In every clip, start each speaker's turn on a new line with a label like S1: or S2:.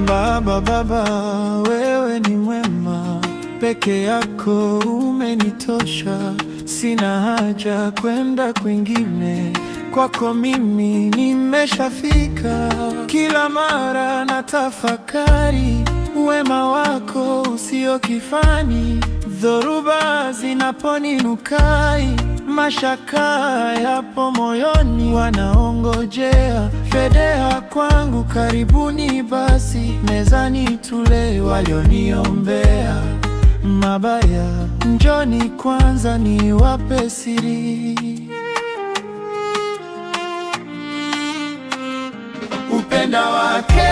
S1: Baba, wewe ni mwema, peke yako umenitosha. Sina haja kwenda kwingine, kwako mimi nimeshafika. Kila mara natafakari wema wako usio kifani. Dhoruba zinaponinukai, mashaka yapo moyoni. Wanaongojea fedheha kwangu, karibuni basi mezani tule. Walioniombea mabaya, njoni kwanza niwape siri. Upendo wake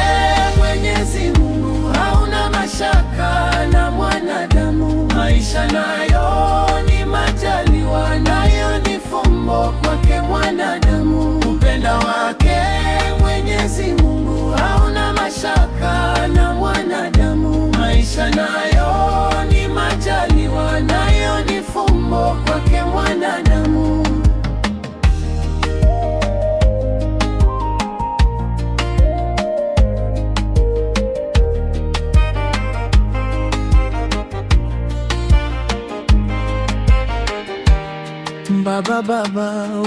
S1: Mwenyezi Mungu hauna mashaka na mwanadamu. Maisha nayo ni majaliwa, nayo ni fumbo kwake mwanadamu. Upendo wake Mwenyezi Mungu hauna mashaka na mwanadamu. Maisha nayo ni majaliwa, nayo ni fumbo kwake mwanadamu. Baba,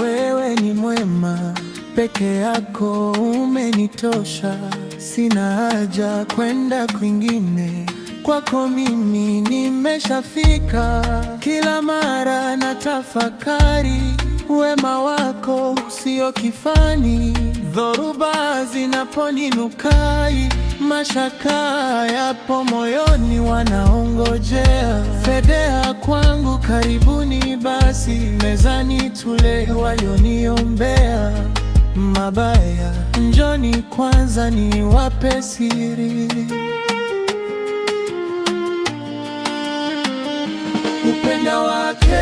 S1: wewe ni mwema, peke yako umenitosha. Sina haja kwenda kwingine, kwako mimi nimeshafika. Kila mara natafakari wema wako usio kifani. Dhoruba zinaponinukai, mashaka yapo moyoni. Wanaongojea fedheha kwangu, karibuni basi mezani tule. Walioniombea mabaya, njoni kwanza niwape siri. Upendo wake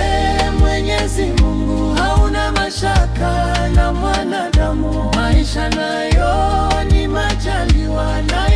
S1: Mwenyezi Mungu hauna mashaka na mwanadamu. Maisha nayo ni majaliwa, nayo